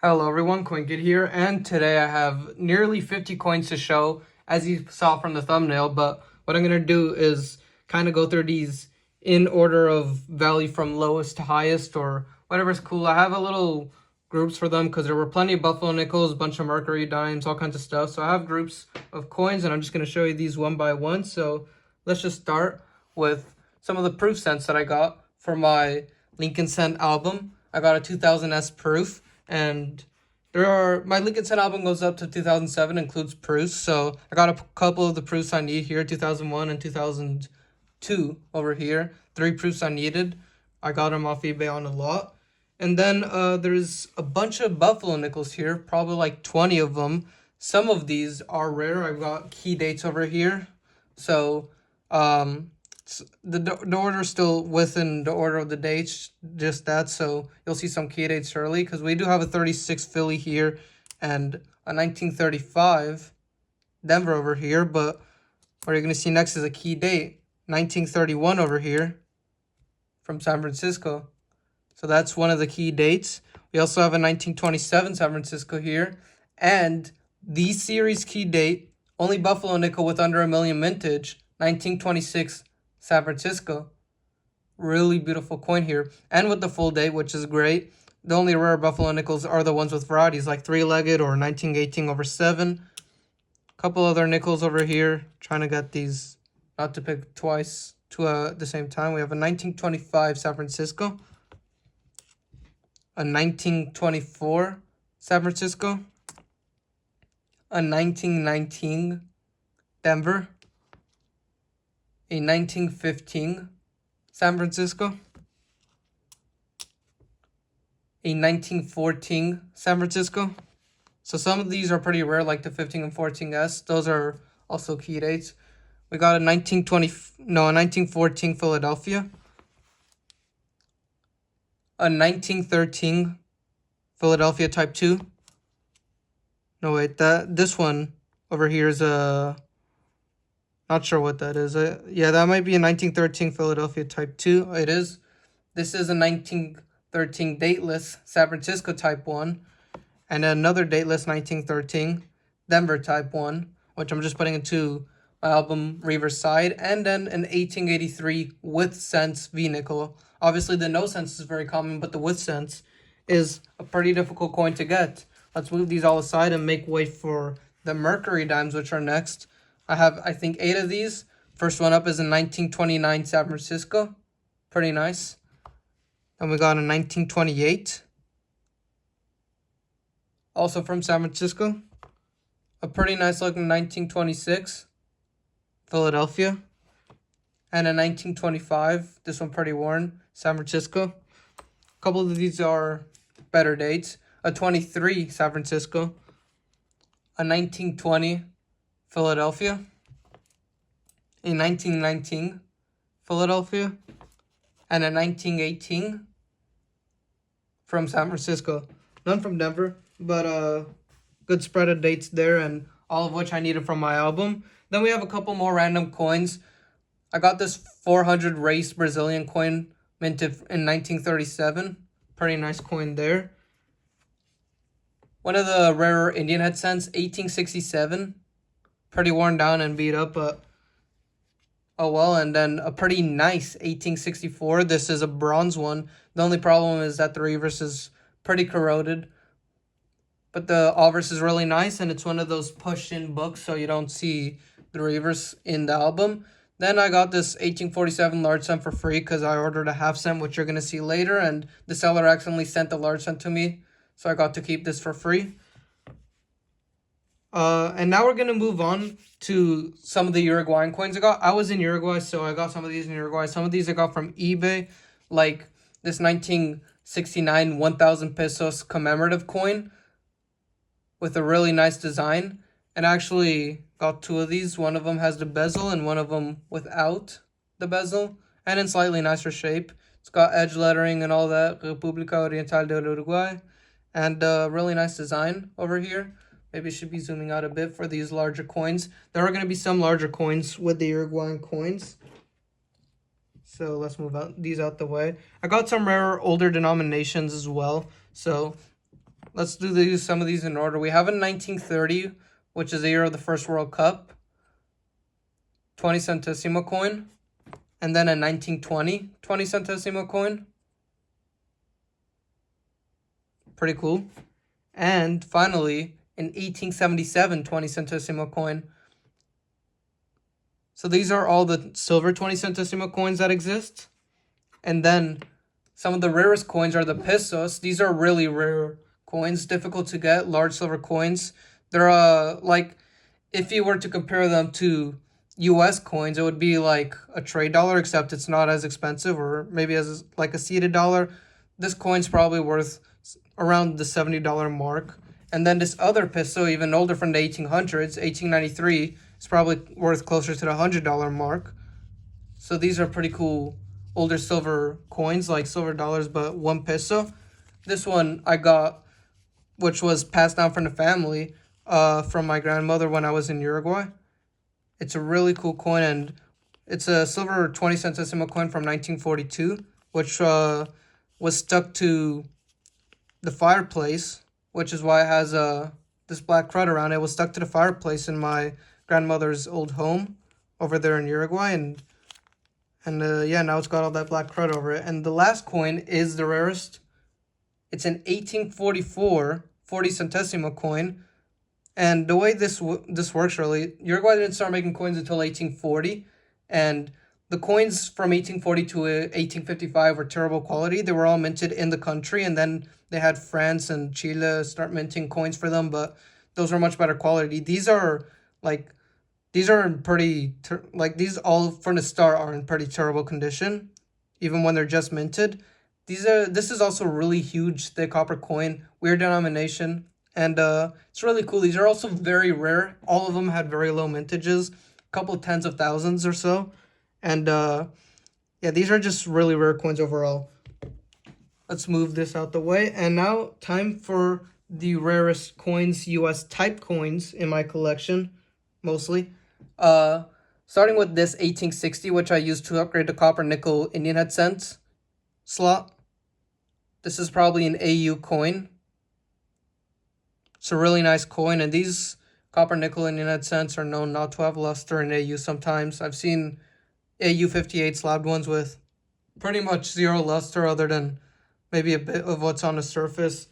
Hello everyone, CoinKid here, and today I have nearly 50 coins to show, as you saw from the thumbnail, but what I'm going to do is kind of go through these in order of value from lowest to highest, or whatever's cool. I have a little groups for them because there were plenty of Buffalo Nickels, a bunch of Mercury Dimes, all kinds of stuff. So I have groups of coins, and I'm just going to show you these one by one. So let's just start with some of the proof cents that I got for my Lincoln Cent album. I got a 2000S proof. And my Lincoln Cent album goes up to 2007, includes proofs. So I got a couple of the proofs I need here, 2001 and 2002 over here. 3 proofs I needed. I got them off eBay on a lot. And then there's a bunch of Buffalo Nickels here, probably like 20 of them. Some of these are rare. I've got key dates over here. So the order is still within the order of the dates, just that. So you'll see some key dates early because we do have a 36 Philly here and a 1935 Denver over here. But what you're going to see next is a key date, 1931 over here from San Francisco. So that's one of the key dates. We also have a 1927 San Francisco here. And the series key date, only Buffalo Nickel with under a million mintage, 1926 San Francisco. Really beautiful coin here. And with the full date, which is great. The only rare Buffalo Nickels are the ones with varieties like 3-legged or 1918 over 7. A couple other nickels over here. Trying to get these not to pick twice at the same time. We have a 1925 San Francisco. A 1924 San Francisco. A 1919 Denver. A 1915 San Francisco. A 1914 San Francisco. So some of these are pretty rare, like the 15 and 14S. Those are also key dates. We got a 1914 Philadelphia. A 1913 Philadelphia Type 2. No, wait, this one over here is a... Not sure what that is. Yeah, that might be a 1913 Philadelphia Type 2. It is. This is a 1913 dateless San Francisco Type 1. And another dateless 1913 Denver Type 1, which I'm just putting into my album reverse side. And then an 1883 with cents V-nickel. Obviously, the no cents is very common, but the with cents is a pretty difficult coin to get. Let's move these all aside and make way for the Mercury Dimes, which are next. I have, I think, 8 of these. First one up is a 1929 San Francisco. Pretty nice. Then we got a 1928. Also from San Francisco. A pretty nice looking 1926 Philadelphia. And a 1925. This one pretty worn. San Francisco. A couple of these are better dates. A 23 San Francisco. A 1920 Philadelphia, a 1919 Philadelphia, and a 1918 from San Francisco. None from Denver, but good spread of dates there, and all of which I needed from my album. Then we have a couple more random coins. I got this 400 race Brazilian coin minted in 1937. Pretty nice coin there. One of the rarer Indian head cents, 1867. Pretty worn down and beat up, but oh well. And then a pretty nice 1864. This is a bronze one. The only problem is that the reverse is pretty corroded, but the obverse is really nice, and it's one of those pushed in books, so you don't see the reverse in the album. Then I got this 1847 large cent for free because I ordered a half cent, which you're going to see later, and the seller accidentally sent the large cent to me, so I got to keep this for free. And now we're going to move on to some of the Uruguayan coins I got. I was in Uruguay, so I got some of these in Uruguay. Some of these I got from eBay, like this 1969 1,000 pesos commemorative coin with a really nice design. And I actually got 2 of these. One of them has the bezel and one of them without the bezel and in slightly nicer shape. It's got edge lettering and all that. República Oriental del Uruguay. And really nice design over here. Maybe I should be zooming out a bit for these larger coins. There are going to be some larger coins with the Uruguayan coins. So let's move these out the way. I got some rarer older denominations as well. So let's do some of these in order. We have a 1930, which is the year of the first World Cup, 20 centesimo coin. And then a 1920 20 centesimo coin. Pretty cool. And finally, an 1877 20 centesimo coin. So these are all the silver 20 centesimo coins that exist. And then some of the rarest coins are the pesos. These are really rare coins, difficult to get, large silver coins. They're like, if you were to compare them to US coins, it would be like a trade dollar, except it's not as expensive, or maybe as like a seeded dollar. This coin's probably worth around the $70 mark. And then this other peso, even older, from the 1800s, 1893, is probably worth closer to the $100 mark. So these are pretty cool older silver coins, like silver dollars, but 1 peso. This one I got, which was passed down from the family, from my grandmother when I was in Uruguay. It's a really cool coin, and it's a silver 20 centesimo coin from 1942, which was stuck to the fireplace, which is why it has this black crud around it. It was stuck to the fireplace in my grandmother's old home over there in Uruguay, and yeah, now it's got all that black crud over it. And the last coin is the rarest. It's an 1844 40 centesimo coin. And the way this works, really, Uruguay didn't start making coins until 1840, and the coins from 1840 to 1855 were terrible quality. They were all minted in the country, and then they had France and Chile start minting coins for them, but those are much better quality. These are in pretty, these all from the start are in pretty terrible condition, even when they're just minted. This is also a really huge, thick copper coin, weird denomination. And it's really cool. These are also very rare. All of them had very low mintages, a couple tens of thousands or so. And yeah, these are just really rare coins overall. Let's move this out the way. And now time for the rarest coins, US type coins in my collection, mostly. Starting with this 1860, which I used to upgrade the copper nickel Indian head cent slot. This is probably an AU coin. It's a really nice coin, and these copper nickel Indian head cents are known not to have luster in AU sometimes. I've seen AU 58 slabbed ones with pretty much zero luster, other than maybe a bit of what's on the surface.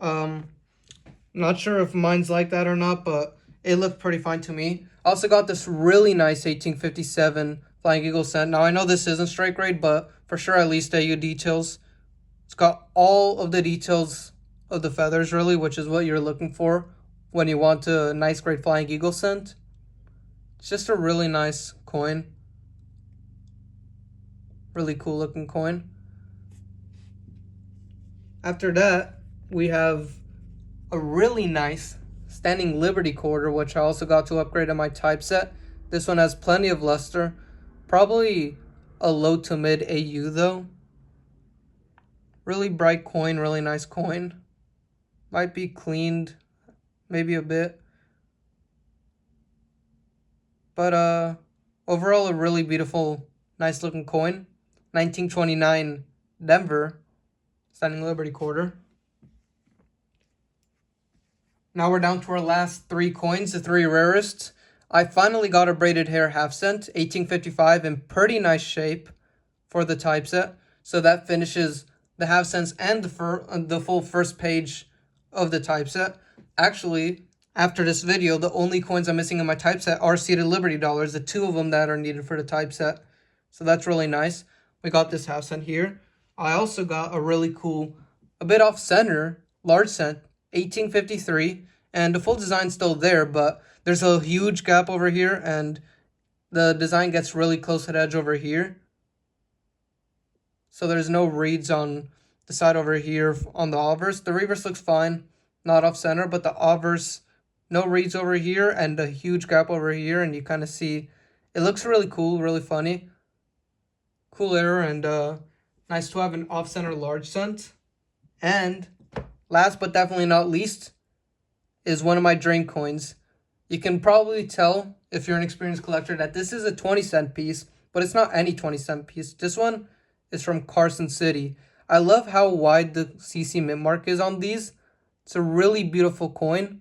Not sure if mine's like that or not, but it looked pretty fine to me. I also got this really nice 1857 Flying Eagle cent. Now, I know this isn't straight grade, but for sure at least AU details. It's got all of the details of the feathers, really, which is what you're looking for when you want a nice grade Flying Eagle cent. It's just a really nice coin. Really cool looking coin. After that, we have a really nice Standing Liberty quarter, which I also got to upgrade in my typeset. This one has plenty of luster. Probably a low to mid AU though. Really bright coin, really nice coin. Might be cleaned, maybe a bit. But overall a really beautiful, nice looking coin. 1929 Denver Standing Liberty quarter. Now we're down to our last 3 coins, the 3 rarest. I finally got a braided hair half cent, 1855, in pretty nice shape for the typeset. So that finishes the half cents and the full first page of the typeset. Actually, after this video, the only coins I'm missing in my typeset are seeded Liberty dollars, the 2 of them that are needed for the typeset. So that's really nice. We got this half cent here. I also got a really cool, a bit off center, large cent, 1853, and the full design's still there, but there's a huge gap over here, and the design gets really close to the edge over here. So there's no reeds on the side over here on the obverse. The reverse looks fine, not off center, but the obverse, no reeds over here, and a huge gap over here, and you kind of see, it looks really cool, really funny. Cool error, and nice to have an off-center large cent. And last but definitely not least is one of my dream coins. You can probably tell, if you're an experienced collector, that this is a 20-cent piece, but it's not any 20-cent piece. This one is from Carson City. I love how wide the CC mint mark is on these. It's a really beautiful coin.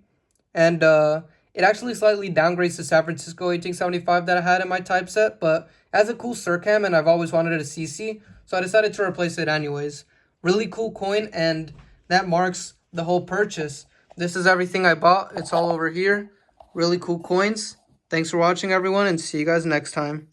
And it actually slightly downgrades the San Francisco 1875 that I had in my typeset, but it has a cool Surcam, and I've always wanted a CC, so I decided to replace it anyways. Really cool coin, and that marks the whole purchase. This is everything I bought. It's all over here. Really cool coins. Thanks for watching, everyone, and see you guys next time.